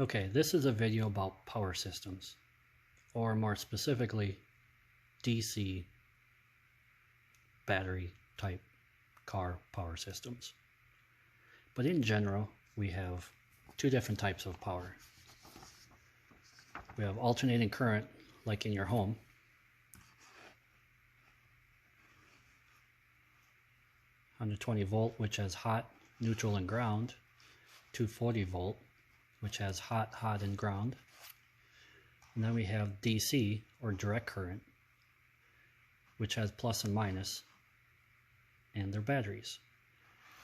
Okay, this is a video about power systems, or more specifically, DC battery type car power systems. But in general, we have two different types of power. We have alternating current, like in your home, under 20 volt, which has hot, neutral, and ground, 240 volt, which has hot, hot, and ground. And then we have DC, or direct current, which has plus and minus, and they're batteries.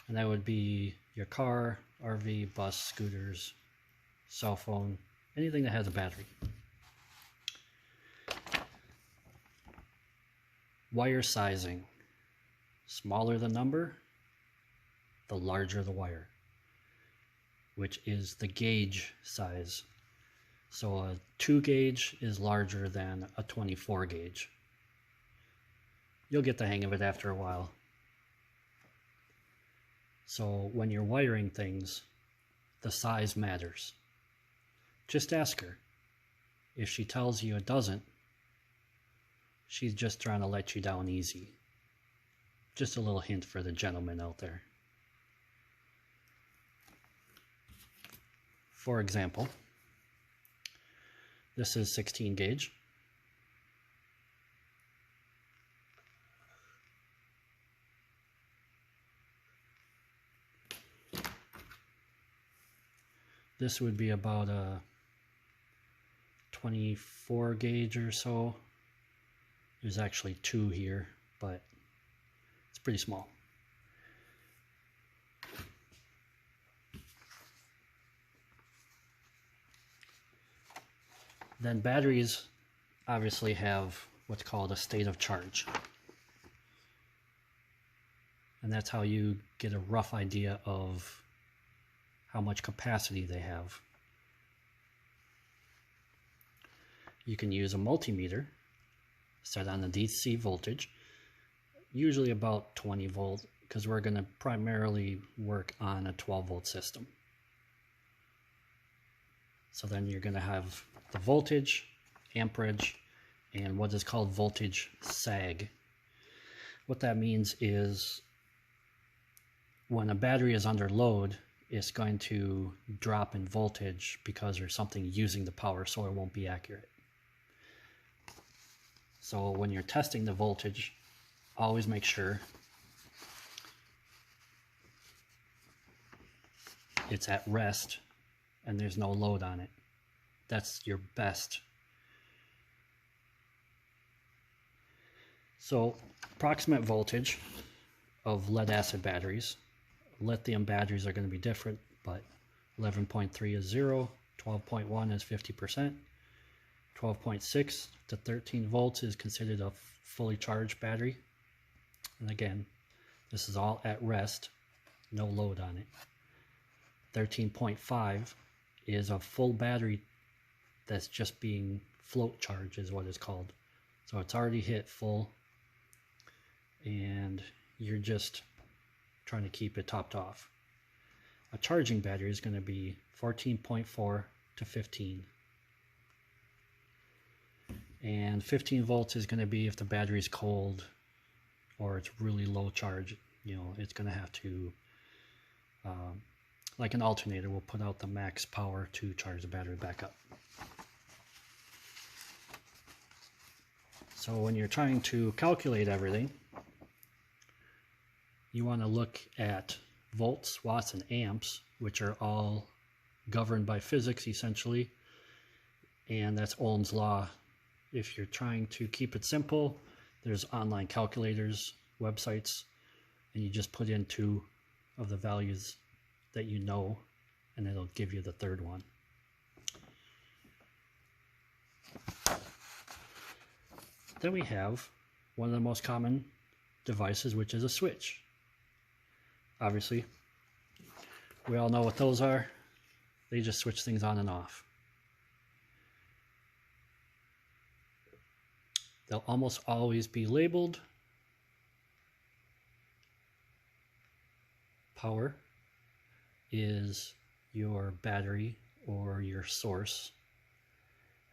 And that would be your car, RV, bus, scooters, cell phone, anything that has a battery. Wire sizing. Smaller the number, the larger the wire, which is the gauge size. So a 2 gauge is larger than a 24 gauge. You'll get the hang of it after a while. So when you're wiring things, the size matters. Just ask her. If she tells you it doesn't, she's just trying to let you down easy. Just a little hint for the gentleman out there. For example, this is 16 gauge. This would be about a 24 gauge or so. There's actually 2 here, but it's pretty small. Then batteries obviously have what's called a state of charge. And that's how you get a rough idea of how much capacity they have. You can use a multimeter set on the DC voltage, usually about 20 volt, because we're going to primarily work on a 12 volt system. So then you're going to have the voltage, amperage, and what is called voltage sag. What that means is when a battery is under load, it's going to drop in voltage because there's something using the power, so it won't be accurate. So when you're testing the voltage, always make sure it's at rest and there's no load on it. That's your best. So approximate voltage of lead acid batteries. Lithium batteries are going to be different, but 11.3 is 0, 12.1 is 50%, 12.6 to 13 volts is considered a fully charged battery. And again, this is all at rest, no load on it. 13.5 is a full battery that's just being float charged is what it's called. So it's already hit full and you're just trying to keep it topped off. A charging battery is going to be 14.4 to 15. And 15 volts is going to be if the battery is cold or it's really low charge. You know, it's going to have to, like an alternator, will put out the max power to charge the battery back up. So when you're trying to calculate everything, you want to look at volts, watts, and amps, which are all governed by physics essentially, and that's Ohm's Law. If you're trying to keep it simple, there's online calculators, websites, and you just put in 2 of the values that you know, and it'll give you the third one. Then we have one of the most common devices, which is a switch. Obviously, we all know what those are. They just switch things on and off. They'll almost always be labeled power is your battery or your source.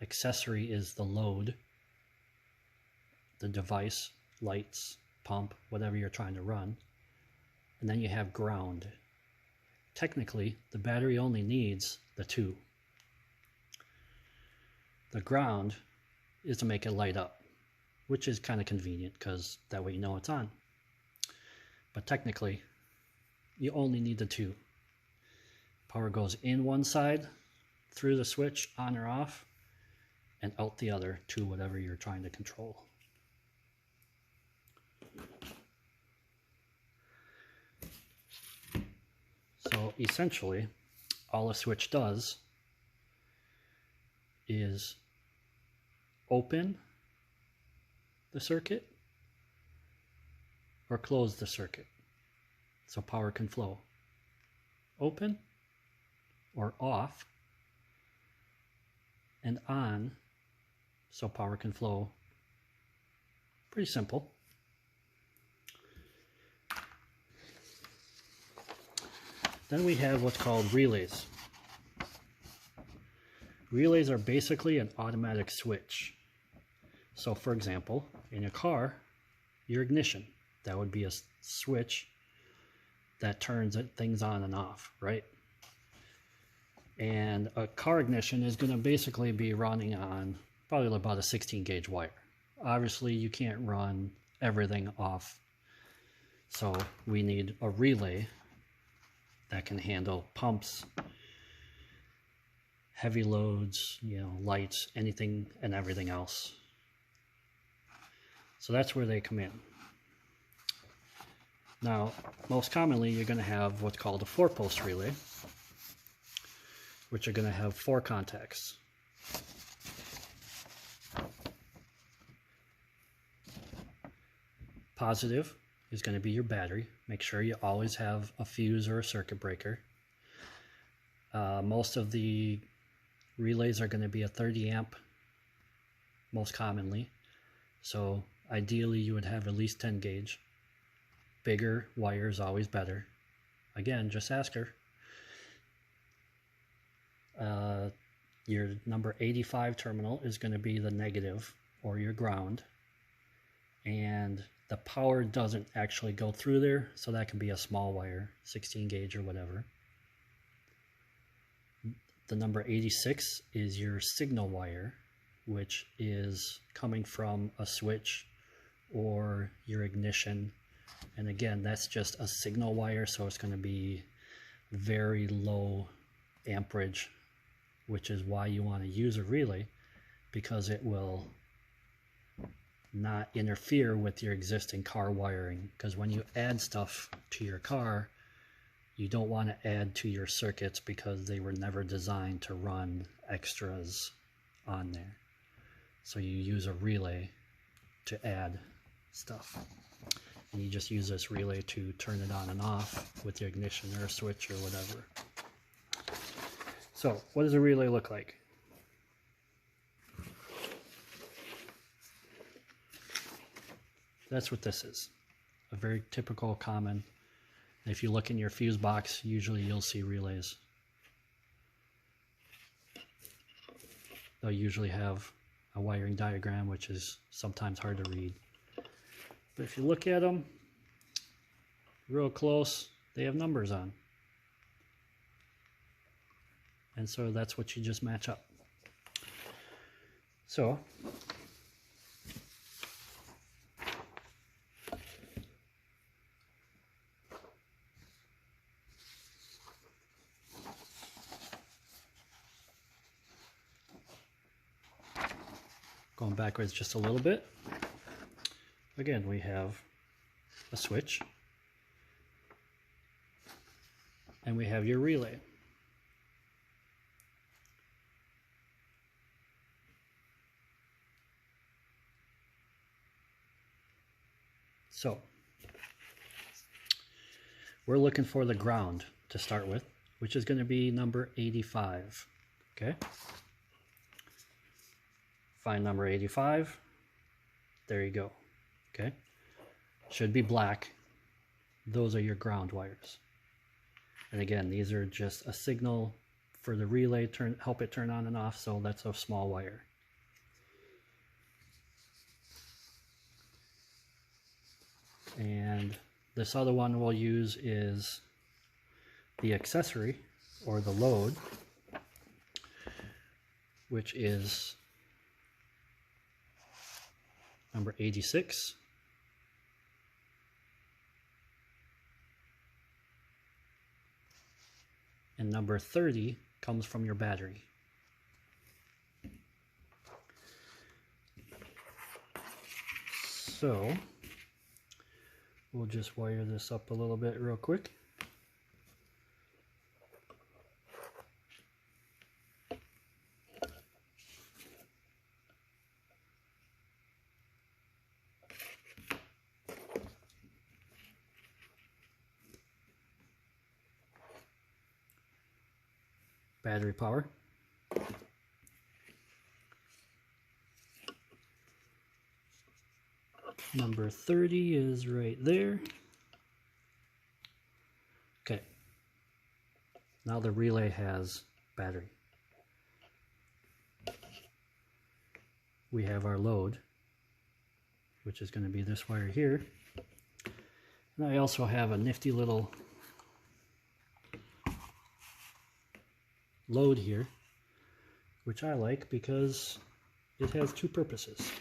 Accessory is the load, the device, lights, pump, whatever you're trying to run. And then you have ground. Technically, the battery only needs the two. The ground is to make it light up, which is kind of convenient because that way you know it's on. But technically, you only need the two. Power goes in one side through the switch, on or off, and out the other to whatever you're trying to control. So essentially, all a switch does is open the circuit or close the circuit so power can flow. Open or off, and on so power can flow. Pretty simple. Then we have what's called relays. Relays are basically an automatic switch. So for example, in a car, your ignition, that would be a switch that turns things on and off, right? And a car ignition is going to basically be running on probably about a 16 gauge wire. Obviously you can't run everything off, so we need a relay that can handle pumps, heavy loads, lights, anything and everything else. So that's where they come in. Now, most commonly, you're going to have what's called a 4-post relay, which are going to have 4 contacts. Positive is going to be your battery. Make sure you always have a fuse or a circuit breaker. Most of the relays are going to be a 30 amp, most commonly. So ideally you would have at least 10 gauge. Bigger wire is always better. Again, just ask her. Your number 85 terminal is going to be the negative or your ground. And the power doesn't actually go through there, so that can be a small wire, 16 gauge or whatever. The number 86 is your signal wire, which is coming from a switch or your ignition. And again, that's just a signal wire, so it's going to be very low amperage, which is why you want to use a relay, because it will not interfere with your existing car wiring. Because when you add stuff to your car, you don't want to add to your circuits because they were never designed to run extras on there. So you use a relay to add stuff. And you just use this relay to turn it on and off with your ignition or a switch or whatever. So what does a relay look like? That's what this is. A very typical, common. If you look in your fuse box, usually you'll see relays. They'll usually have a wiring diagram, which is sometimes hard to read. But if you look at them real close, they have numbers on. And so that's what you just match up. So going backwards just a little bit. Again, we have a switch and we have your relay. So we're looking for the ground to start with, which is going to be number 85. Okay. Find number 85. There you go. Okay. Should be black. Those are your ground wires. And again, these are just a signal for the relay, help it turn on and off, so that's a small wire. And this other one we'll use is the accessory, or the load, which is number 86. And number 30 comes from your battery. So we'll just wire this up a little bit real quick. Battery power. Number 30 is right there. Okay. Now the relay has battery. We have our load, which is going to be this wire here. And I also have a nifty little load here, which I like because it has two purposes.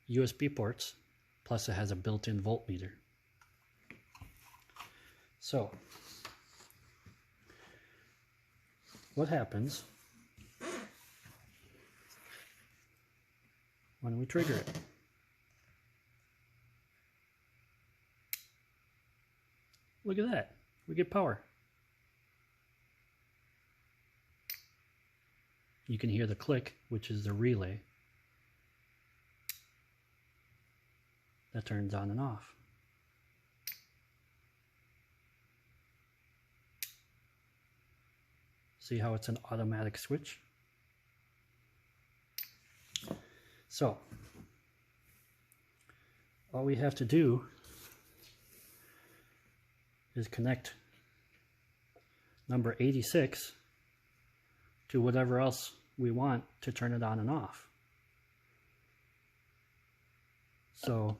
USB ports, plus it has a built-in voltmeter. So what happens when we trigger it? Look at that, we get power. You can hear the click, which is the relay that turns on and off. See how it's an automatic switch? So all we have to do is connect number 86 to whatever else we want to turn it on and off. So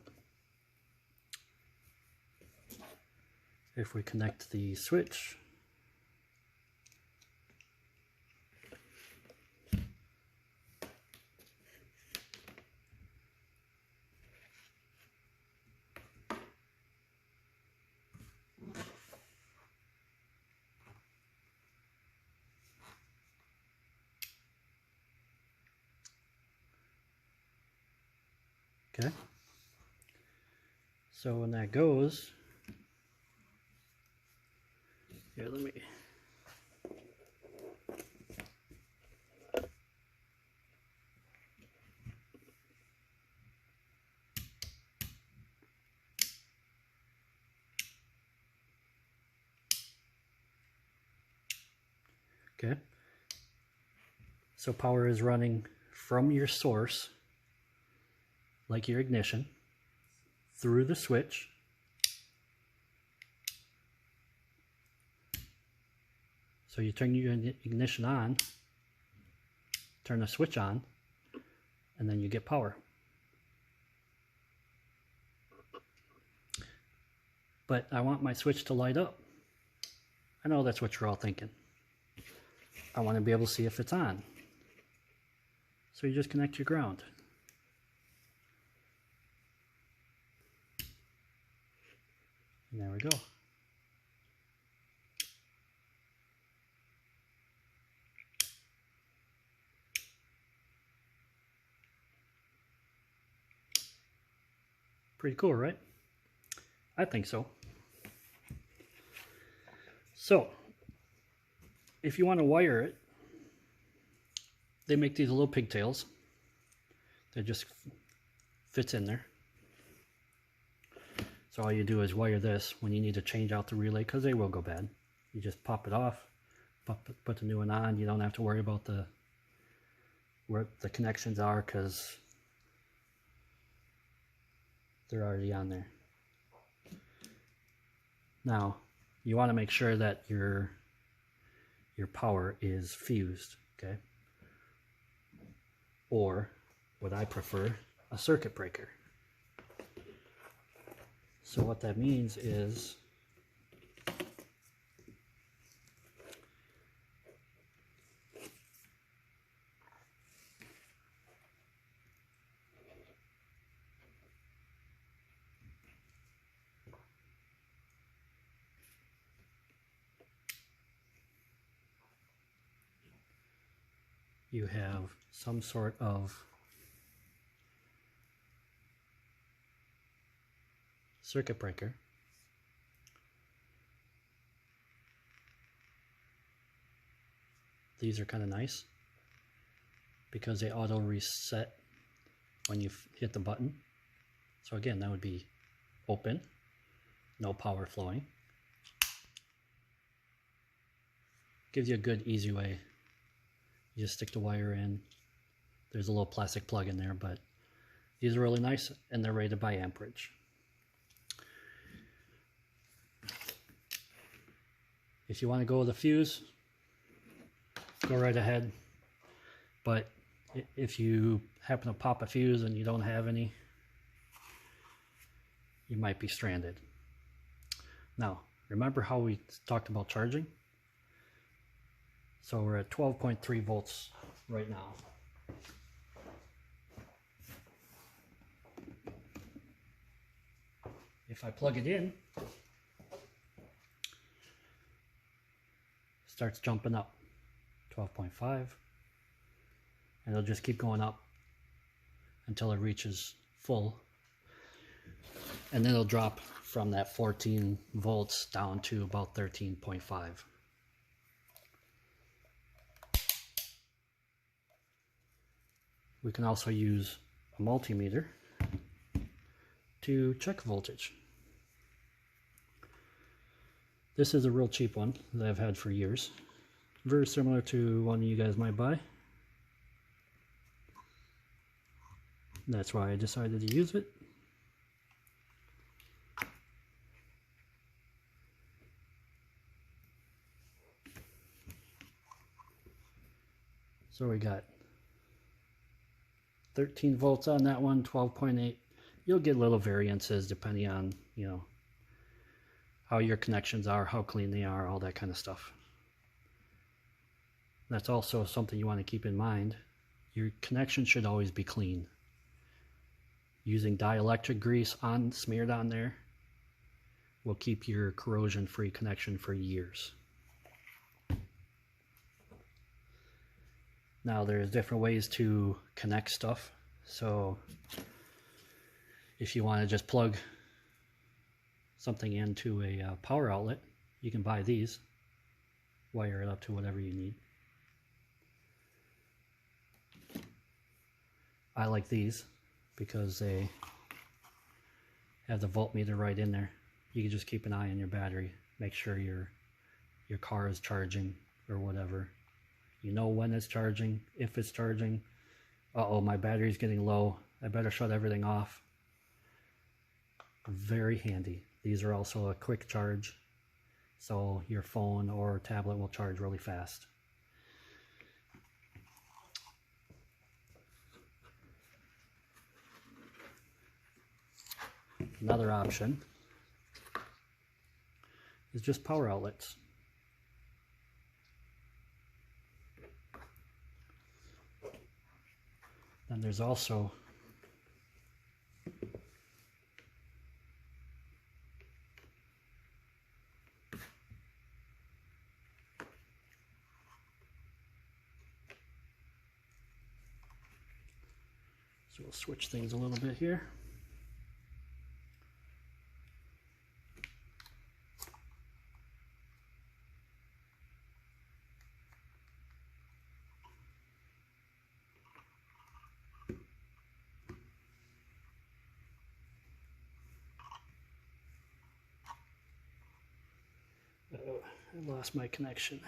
if we connect the switch, okay, so when that goes, here, let me, okay, so power is running from your source, like your ignition, through the switch, so you turn your ignition on, turn the switch on, and then you get power. But I want my switch to light up. I know that's what you're all thinking. I want to be able to see if it's on. So you just connect your ground. And there we go. Pretty cool, right? I think so. So, if you want to wire it, they make these little pigtails that just fits in there. So all you do is wire this when you need to change out the relay, because they will go bad. You just pop it off, put the new one on. You don't have to worry about where the connections are because they're already on there. Now, you want to make sure that your power is fused, okay? Or, what I prefer, a circuit breaker. So what that means is you have some sort of circuit breaker These are kind of nice because they auto reset when you hit the button. So again, that would be open, no power flowing. Gives you a good easy way. You just stick the wire in. There's a little plastic plug in there, but these are really nice and they're rated by amperage. If you want to go with a fuse, go right ahead. But if you happen to pop a fuse and you don't have any, you might be stranded. Now, remember how we talked about charging? So we're at 12.3 volts right now. If I plug it in, it starts jumping up, 12.5, and it'll just keep going up until it reaches full, and then it'll drop from that 14 volts down to about 13.5. We can also use a multimeter to check voltage. This is a real cheap one that I've had for years. Very similar to one you guys might buy. That's why I decided to use it. So we got 13 volts on that one, 12.8. You'll get little variances depending on, you know, how your connections are, how clean they are, all that kind of stuff. That's also something you want to keep in mind. Your connection should always be clean. Using dielectric grease smeared on there will keep your corrosion-free connection for years. Now there's different ways to connect stuff. So if you want to just plug something into a power outlet, you can buy these, wire it up to whatever you need. I like these because they have the voltmeter right in there. You can just keep an eye on your battery, make sure your car is charging or whatever. You know when it's charging, if it's charging. Uh-oh, my battery's getting low. I better shut everything off. Very handy. These are also a quick charge, so your phone or tablet will charge really fast. Another option is just power outlets. Then there's also so we'll switch things a little bit here. I lost my connection.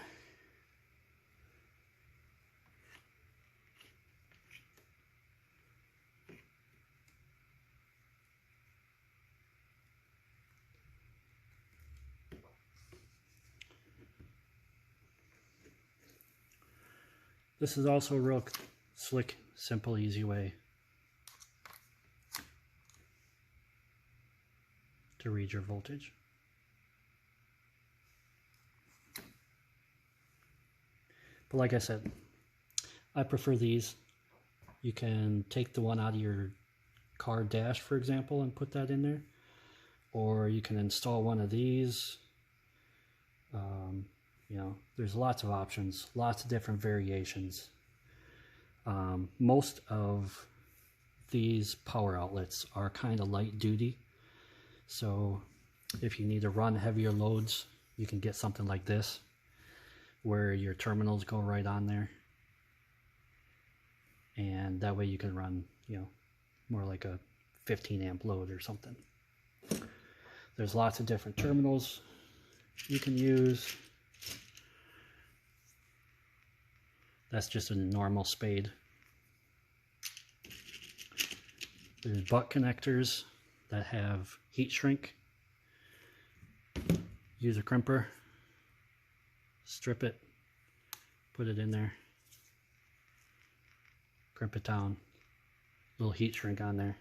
This is also a real slick, simple, easy way to read your voltage. But like I said, I prefer these. You can take the one out of your car dash, for example, and put that in there. Or you can install one of these. You know, there's lots of options, lots of different variations. Most of these power outlets are kind of light duty. So if you need to run heavier loads, you can get something like this, where your terminals go right on there. And that way you can run, you know, more like a 15 amp load or something. There's lots of different terminals you can use. That's just a normal spade. There's butt connectors that have heat shrink. Use a crimper, strip it, put it in there, crimp it down, little heat shrink on there,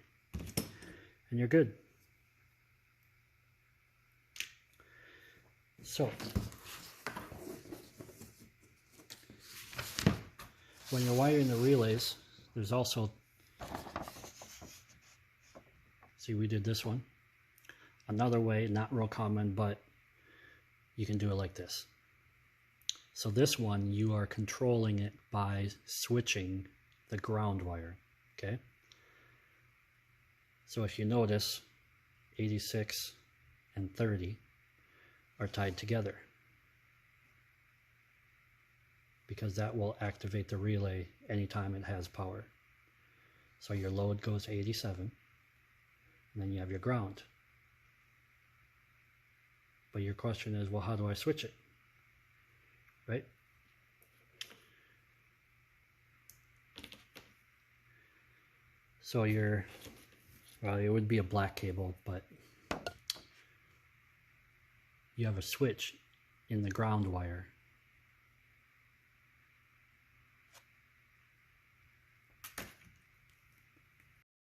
and you're good. So, when you're wiring the relays, there's also, see, we did this one. Another way, not real common, but you can do it like this. So this one, you are controlling it by switching the ground wire, okay? So if you notice, 86 and 30 are tied together, because that will activate the relay anytime it has power. So your load goes 87, and then you have your ground. But your question is, well, how do I switch it? Right? So well, it would be a black cable, but you have a switch in the ground wire